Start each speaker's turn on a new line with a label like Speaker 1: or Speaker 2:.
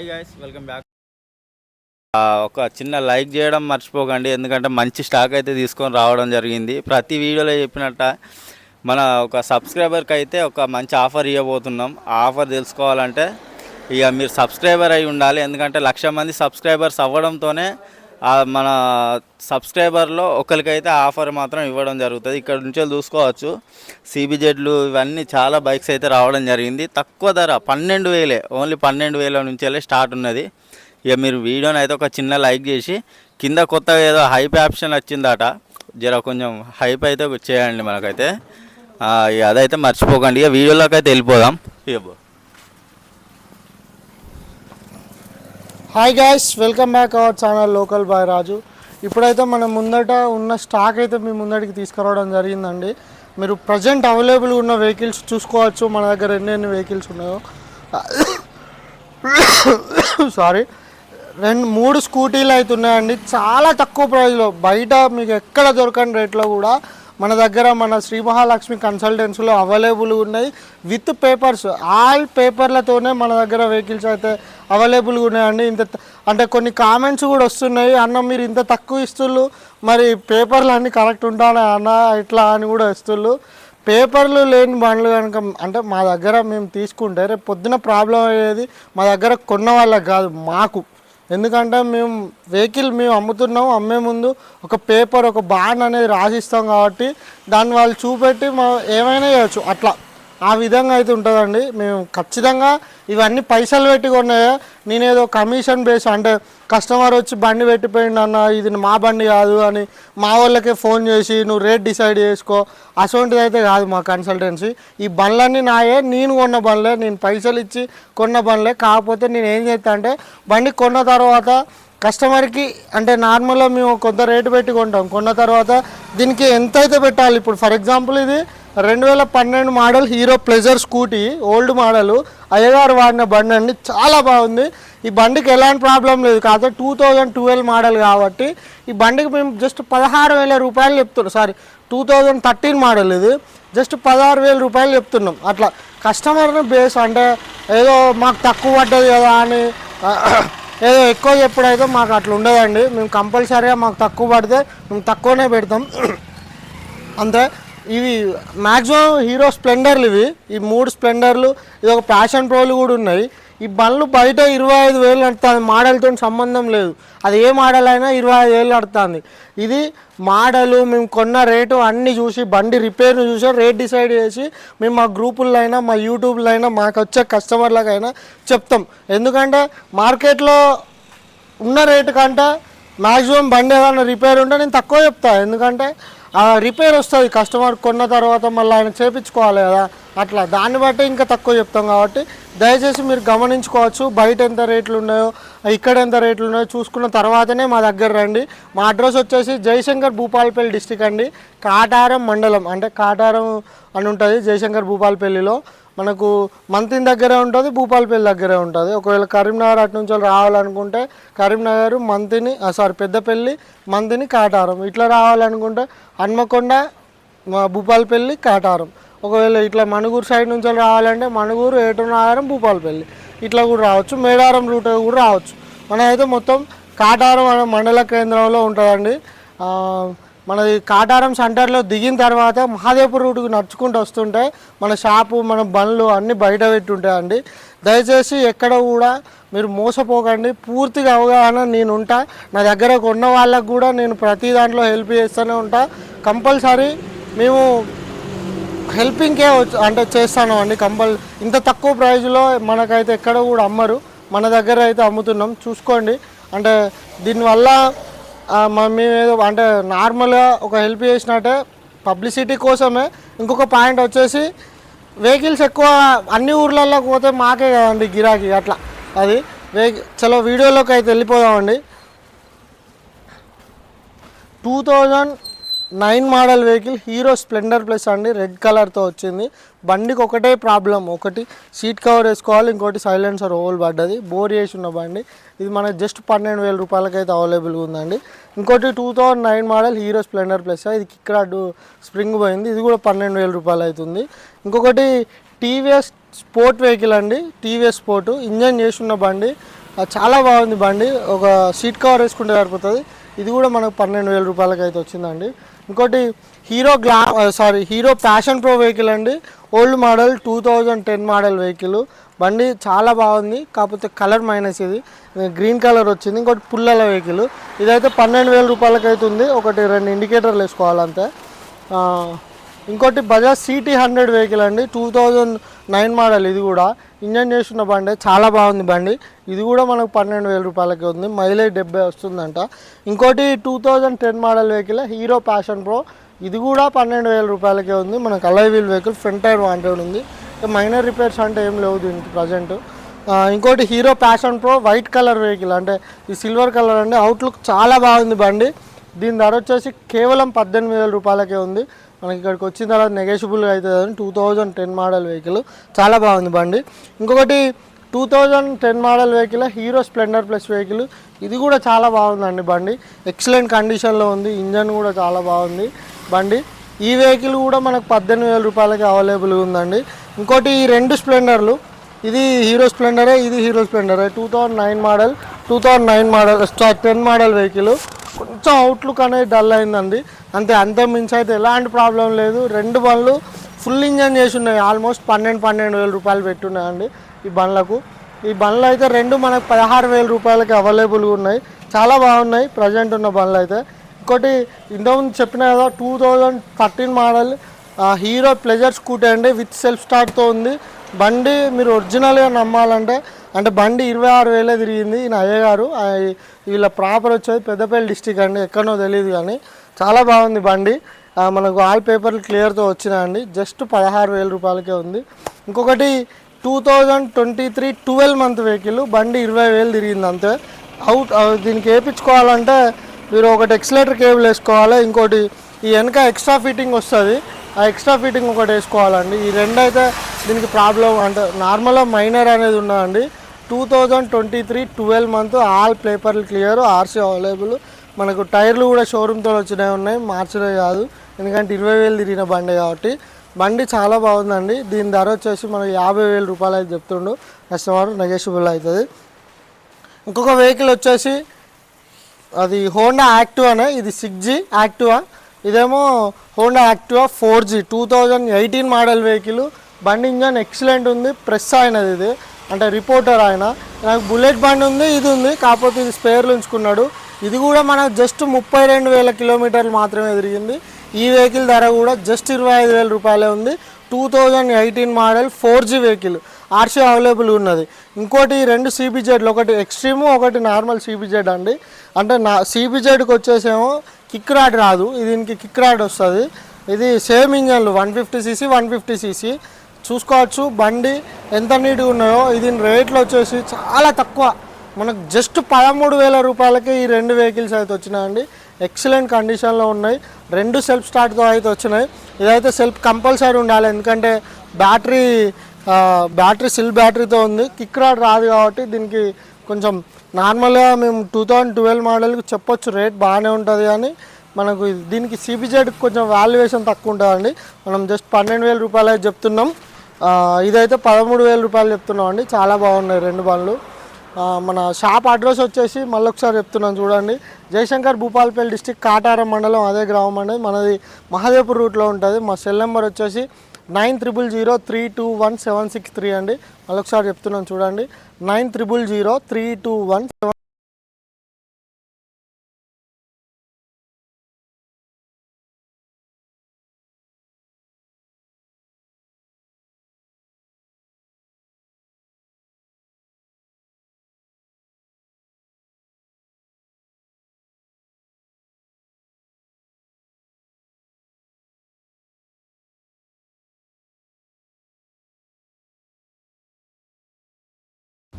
Speaker 1: Hi guys welcome back. ఒక చిన్న like చేయడం మర్చిపోకండి, ఎందుకంటే మంచి స్టాక్ అయితే తీసుకొని రావడం జరిగింది. ప్రతి వీడియోలో చెప్పినట్ట మన ఒక సబ్స్క్రైబర్కి అయితే ఒక మంచి ఆఫర్ ఇవ్వబోతున్నాం. ఆ ఆఫర్ తెలుసుకోవాలంటే ఇక మీరు సబ్స్క్రైబర్ అయి ఉండాలి, ఎందుకంటే 1,00,000 మంది సబ్స్క్రైబర్స్ అవ్వడంతోనే మన సబ్స్క్రైబర్లో ఒకరికైతే ఆఫర్ మాత్రం ఇవ్వడం జరుగుతుంది. ఇక్కడ నుంచి చూసుకోవచ్చు సిబిజెడ్లు ఇవన్నీ చాలా బైక్స్ అయితే రావడం జరిగింది. తక్కువ ధర 12,000, ఓన్లీ 12,000 నుంచి వెళ్ళి స్టార్ట్ ఉన్నది. ఇక మీరు వీడియోని అయితే ఒక చిన్న లైక్ చేసి కింద కొత్తగా ఏదో హైప్ ఆప్షన్ వచ్చిందట, జర కొంచెం హైప్ అయితే చేయండి మనకైతే. ఇక అదైతే మర్చిపోకండి. ఇక వీడియోలోకి అయితే వెళ్ళిపోదాం. ఇక
Speaker 2: hi guys, welcome back our channel local boy Raju. ఇప్పుడైతే మన ముందట ఉన్న స్టాక్ అయితే మీ ముందటికి తీసుకురావడం జరిగిందండి. మీరు ప్రజెంట్ అవైలబుల్ ఉన్న వెహికల్స్ చూసుకోవచ్చు. మన దగ్గర ఎన్ని వెహికల్స్ ఉన్నాయో. సారీ, 3 స్కూటీలు అయితే ఉన్నాయండి. చాలా తక్కువ ప్రైస్లో, బయట మీకు ఎక్కడ దొరకని రేట్లో కూడా మన దగ్గర మన శ్రీ మహాలక్ష్మి కన్సల్టెన్సీలో అవైలబుల్ ఉన్నాయి. విత్ పేపర్స్, ఆల్ పేపర్లతోనే మన దగ్గర వెహికల్స్ అయితే అవైలబుల్గా ఉన్నాయండి. అంటే కొన్ని కామెంట్స్ కూడా వస్తున్నాయి, అన్న మీరు ఇంత తక్కువ ఇస్తుళ్ళు, మరి పేపర్లు అన్నీ కరెక్ట్ ఉంటానా అన్న ఇట్లా అని కూడా ఇస్తుళ్ళు. పేపర్లు లేని బండ్లు కనుక అంటే మా దగ్గర మేము తీసుకుంటే రేపు పొద్దున ప్రాబ్లం అయ్యేది మా దగ్గర కొన్న వాళ్ళకి కాదు, మాకు. ఎందుకంటే మేము వెహికల్ మేము అమ్మే ముందు ఒక పేపర్, ఒక బాండ్ అనేది రాసిస్తాం కాబట్టి దాన్ని వాళ్ళు చూపెట్టి ఏమైనా చేయొచ్చు. అట్లా ఆ విధంగా అయితే ఉంటుందండి. మేము ఖచ్చితంగా ఇవన్నీ పైసలు పెట్టి కొన్నాయా, నేనేదో కమిషన్ బేస్ అంటే కస్టమర్ వచ్చి బండి పెట్టిపోయింది అన్న ఇది మా బండి కాదు అని మా వాళ్ళకే ఫోన్ చేసి నువ్వు రేట్ డిసైడ్ చేసుకో, అటువంటిది అయితే కాదు మా కన్సల్టెన్సీ. ఈ బండ్లన్నీ నాయే, నేను కొన్న బండ్లే, నేను పైసలు ఇచ్చి కొన్న బండ్లే. కాకపోతే నేను ఏం చేస్తా అంటే బండి కొన్న తర్వాత కస్టమర్కి అంటే నార్మల్గా మేము కొంత రేటు పెట్టి కొంటాం. కొన్న తర్వాత దీనికి ఎంత అయితే పెట్టాలి. ఇప్పుడు ఫర్ ఎగ్జాంపుల్ ఇది 2012 model hero pleasure scooty, old model, అయ్యగారు వాడిన బండి అండి. చాలా బాగుంది. ఈ బండికి ఎలాంటి ప్రాబ్లం లేదు. కాకపోతే 2012 మోడల్ కాబట్టి ఈ బండికి మేము జస్ట్ 16,000 రూపాయలు చెప్తున్నాం. సారీ, 2013 మోడల్ ఇది, జస్ట్ 16,000 రూపాయలు చెప్తున్నాం. అట్లా కస్టమర్ని బేస్ అంటే ఏదో మాకు తక్కువ పడ్డది కదా అని ఏదో ఎక్కువ చెప్పుడైతే మాకు అట్లా ఉండదండి. మేము కంపల్సరీగా మాకు తక్కువ పడితే మేము తక్కువనే పెడతాం అంతే. ఇవి మ్యాక్సిమం హీరో స్ప్లెండర్లు, ఈ 3 స్ప్లెండర్లు, ఇది ఒక ప్యాషన్ ప్రోలు కూడా ఉన్నాయి. ఈ బండ్లు బయట 25,000 నడుతుంది, మోడల్తో సంబంధం లేదు. అది ఏ మోడల్ అయినా 25,000 నడుతుంది. ఇది మోడలు మేము కొన్న రేటు అన్నీ చూసి బండి రిపేర్ను చూసి రేట్ డిసైడ్ చేసి మేము మా గ్రూపుల్లో అయినా మా యూట్యూబ్లో అయినా మాకు వచ్చే కస్టమర్లకైనా చెప్తాం. ఎందుకంటే మార్కెట్లో ఉన్న రేటు కంటే మ్యాక్సిమం బండి ఏదైనా రిపేర్ ఉంటే నేను తక్కువ చెప్తాను. ఎందుకంటే రిపేర్ వస్తుంది, కస్టమర్ కొన్న తర్వాత మళ్ళీ ఆయన చేయించుకోవాలి కదా, అట్లా దాన్ని బట్టి ఇంకా తక్కువ చెప్తాం. కాబట్టి దయచేసి మీరు గమనించుకోవచ్చు బయట ఎంత రేట్లు ఉన్నాయో ఇక్కడ ఎంత రేట్లు ఉన్నాయో చూసుకున్న తర్వాతనే మా దగ్గర రండి. మా అడ్రస్ వచ్చేసి జయశంకర్ భూపాలపల్లి డిస్టిక్ అండి, కాటారం మండలం. అంటే కాటారం అని ఉంటుంది జయశంకర్ భూపాలపల్లిలో. మనకు మంతిని దగ్గరే ఉంటుంది, భూపాలపల్లి దగ్గరే ఉంటుంది. ఒకవేళ కరీంనగర్ అటు నుంచి రావాలనుకుంటే కరీంనగర్, మంతిని పెద్దపల్లి, మంతిని, కాటారం ఇట్లా రావాలనుకుంటే హన్మకొండ, భూపాలపల్లి, కాటారం. ఒకవేళ ఇట్లా మణుగూరు సైడ్ నుంచి రావాలంటే మణుగూరు, ఏటునాగారం, భూపాలపల్లి ఇట్లా కూడా రావచ్చు. మేడారం రూట్ కూడా రావచ్చు. మన అయితే మొత్తం కాటారం మండల కేంద్రంలో ఉంటుందండి. మనది కాటారం సెంటర్లో దిగిన తర్వాత మహాదేవ్పూర్ రూట్కి నడుచుకుంటూ వస్తుంటే మన షాపు, మన బండ్లు అన్నీ బయట పెట్టి ఉంటాయండి. దయచేసి ఎక్కడ కూడా మీరు మోసపోకండి. పూర్తిగా అవగాహన నేను ఉంటా. నా దగ్గర కొన్న వాళ్ళకు కూడా నేను ప్రతి దాంట్లో హెల్ప్ చేస్తూనే ఉంటా. కంపల్సరీ మేము హెల్పింగ్కే అంటే చేస్తాను అండి. ఇంత తక్కువ ప్రైజ్లో మనకైతే ఎక్కడ కూడా అమ్మరు, మన దగ్గర అయితే అమ్ముతున్నాం. చూసుకోండి. అంటే దీనివల్ల మేము ఏదో అంటే నార్మల్గా ఒక హెల్ప్ చేసినట్టే పబ్లిసిటీ కోసమే. ఇంకొక పాయింట్ వచ్చేసి వెహికల్స్ ఎక్కువ అన్ని ఊర్లలో పోతే మాకే కదండి గిరాకీ, అట్లా అది చలో వీడియోలోకి అయితే వెళ్ళిపోదామండి. 2009 model vehicle hero Splendor plus అండి, రెడ్ కలర్తో వచ్చింది. బండికి ఒకటే ప్రాబ్లం, ఒకటి సీట్ కవర్ వేసుకోవాలి, ఇంకోటి సైలెన్సర్ ఓవల్ పడ్డది, బోర్ చేసి ఉన్న బండి. ఇది మనకి జస్ట్ 12,000 రూపాయలకైతే అవైలబుల్గా ఉందండి. ఇంకోటి 2009 మోడల్ హీరో స్ప్లెండర్ ప్లస్, ఇది కిక్ రాడ్ స్ప్రింగ్ పోయింది, ఇది కూడా 12,000 రూపాయలు అవుతుంది. ఇంకొకటి టీవీఎస్ స్పోర్ట్ వెహికల్ అండి, టీవీఎస్ స్పోర్ట్ ఇంజన్ చేసి ఉన్న బండి, చాలా బాగుంది బండి. ఒక సీట్ కవర్ వేసుకుంటే సరిపోతుంది. ఇది కూడా మనకు 12,000 రూపాయలకి అయితే వచ్చిందండి. ఇంకోటి హీరో ప్యాషన్ ప్రో వెహికల్ అండి. Old model 2010 model vehicle. బండి చాలా బాగుంది, కాకపోతే కలర్ మైనస్. ఇది గ్రీన్ కలర్ వచ్చింది. ఇంకోటి పుల్లల వెహికల్. ఇదైతే 12,000 రూపాయలకి అవుతుంది. ఒకటి 2 ఇండికేటర్లు వేసుకోవాలంతే. ఇంకోటి బజాజ్ CT100 వెహికల్ అండి. 2009 మోడల్. ఇది కూడా ఇంజన్ చేస్తున్న బండి, చాలా బాగుంది బండి. ఇది కూడా మనకు 12,000 రూపాయలకి ఉంది. మైలేజ్ 70 వస్తుందంట. ఇంకోటి 2010 model vehicle Hero Passion Pro. ఇది కూడా 12,000 రూపాయలకే ఉంది. మనకు alloy wheel vehicle, front tyre wanted ఉంది. మైనర్ రిపేర్స్ అంటే ఏం లేవు దీనికి ప్రజెంట్. ఇంకోటి Hero Passion Pro white colour vehicle, అంటే ఈ సిల్వర్ కలర్ అండి. అవుట్లుక్ చాలా బాగుంది బండి. దీని ధర వచ్చేసి కేవలం 18,000 రూపాయలకే ఉంది. మనకి ఇక్కడికి వచ్చిన తర్వాత నెగోషియబుల్గా అవుతుంది. 2010 మోడల్ వెహికల్, చాలా బాగుంది బండి. ఇంకొకటి 2010 model vehicle hero Splendor plus vehicle. ఇది కూడా చాలా బాగుందండి బండి. ఎక్సలెంట్ కండిషన్లో ఉంది. ఇంజన్ కూడా చాలా బాగుంది బండి. ఈ వెహికల్ కూడా మనకు 18,000 రూపాయలకి అవైలబుల్గా ఉందండి. ఇంకోటి ఈ 2 స్ప్లెండర్లు, ఇది హీరో స్ప్లెండరే, ఇది హీరో స్ప్లెండరే. 2009 model 10 model vehicle. కొంచెం అవుట్లుక్ అనేది డల్ అయిందండి అంతే మించి అయితే ఎలాంటి ప్రాబ్లం లేదు. 2 బండ్లు ఫుల్ ఇంజన్ చేసి ఉన్నాయి. ఆల్మోస్ట్ 12,000 రూపాయలు పెట్టున్నాయండి ఈ బండ్లకు. ఈ బండ్లు అయితే 2 మనకు 16,000 రూపాయలకి అవైలబుల్గా ఉన్నాయి. చాలా బాగున్నాయి ప్రజెంట్ ఉన్న బండ్లు అయితే. ఇంకోటి ఇంతకుముందు చెప్పిన కదా 2013 మోడల్ హీరో ప్లెజర్ స్కూటీ అండి. విత్ సెల్ఫ్ స్టార్ట్తో ఉంది బండి. మీరు ఒరిజినల్గా నమ్మాలంటే బండి 26,000 తిరిగింది. ఈయన అయ్యగారు, వీళ్ళ ప్రాపర్ వచ్చేది పెద్దపల్లి డిస్టిక్ అండి, ఎక్కడో తెలియదు కానీ చాలా బాగుంది బండి. మనకు ఆల్ పేపర్లు క్లియర్తో వచ్చినాయండి. జస్ట్ 16,000 రూపాయలకే ఉంది. ఇంకొకటి 2023 12 మంత్ వెహికల్. బండి 20,000 తిరిగింది అంతే. దీనికి వేయించుకోవాలంటే మీరు ఒకటి ఎక్సలేటర్ కేబుల్ వేసుకోవాలి. ఇంకోటి ఈ వెనక ఎక్స్ట్రా ఫిట్టింగ్ వస్తుంది, ఆ ఎక్స్ట్రా ఫిట్టింగ్ ఒకటి వేసుకోవాలండి. ఈ 2 అయితే దీనికి ప్రాబ్లం, అంటే నార్మల్గా మైనర్ అనేది ఉన్నదండి. 2023 12 మంత్, ఆల్ పేపర్లు క్లియర్, RC అవైలబుల్. మనకు టైర్లు కూడా షోరూమ్తో వచ్చినాయి, ఉన్నాయి, మార్చినవి కాదు. ఎందుకంటే 20,000 తిరిగిన బండి కాబట్టి. బండి చాలా బాగుందండి. దీని ధర వచ్చేసి మనకు 50,000 రూపాయలు అయితే చెప్తుండు కస్టమర్, నెగోషియబుల్ అవుతుంది. ఇంకొక వెహికల్ వచ్చేసి అది హోండా యాక్టివానే. ఇది 6G యాక్టివా. ఇదేమో Honda Activa 4G 2018 model vehicle. బండి ఇంజన్ ఎక్సలెంట్ ఉంది. ప్రెస్ అయినది ఇది, అంటే రిపోర్టర్ ఆయన. నాకు బుల్లెట్ బండి ఉంది, ఇది ఉంది, కాకపోతే ఇది స్పేర్లు ఉంచుకున్నాడు. ఇది కూడా మనకు జస్ట్ 32,000 కిలోమీటర్లు మాత్రమే తిరిగింది. ఈ వెహికల్ ధర కూడా జస్ట్ 25,000 రూపాయలే ఉంది. 2018 model 4G vehicle, RC available ఉన్నది. ఇంకోటి 2 CBZలు, ఒకటి ఎక్స్ట్రీము, ఒకటి నార్మల్ CBZ అండి. అంటే CBZకి వచ్చేసేమో కిక్ రాడ్ రాదు, దీనికి కిక్ రాడ్ వస్తుంది. ఇది సేమ్ ఇంజన్లు 150cc 150cc. చూసుకోవచ్చు బండి ఎంత నీట్గా ఉన్నాయో. ఇది రేట్లు వచ్చేసి చాలా తక్కువ, మనకు జస్ట్ 13,000 రూపాయలకి ఈ 2 వెహికల్స్ అయితే వచ్చినాయండి. ఎక్సలెంట్ కండిషన్లో ఉన్నాయి. 2 సెల్ఫ్ స్టార్ట్తో అయితే వచ్చినాయి. ఇదైతే సెల్ఫ్ కంపల్సరీ ఉండాలి, ఎందుకంటే బ్యాటరీ సిల్ బ్యాటరీతో ఉంది. కిక్ రాడ్ రాదు కాబట్టి దీనికి కొంచెం నార్మల్గా మేము 2012 మోడల్కి చెప్పొచ్చు రేట్ బాగానే ఉంటుంది, కానీ మనకు దీనికి CBZకి కొంచెం వాల్యుయేషన్ తక్కువ ఉంటుందండి. మనం జస్ట్ 12,000 రూపాయలు అయితే చెప్తున్నాం. ఇదైతే 13,000 రూపాయలు చెప్తున్నాం అండి. చాలా బాగున్నాయి 2 బండ్లు. మన షాప్ అడ్రస్ వచ్చేసి మళ్ళీ ఒకసారి చెప్తున్నాను చూడండి. జయశంకర్ భూపాలపల్లి డిస్టిక్, కాటారం మండలం, అదే గ్రామం అనేది మనది. మహదేవ్పూర్ రూట్లో ఉంటుంది. మా సెల్ నెంబర్ వచ్చేసి 90000321 763 అండి. మళ్ళీ ఒకసారి చెప్తున్నాను చూడండి, 90000321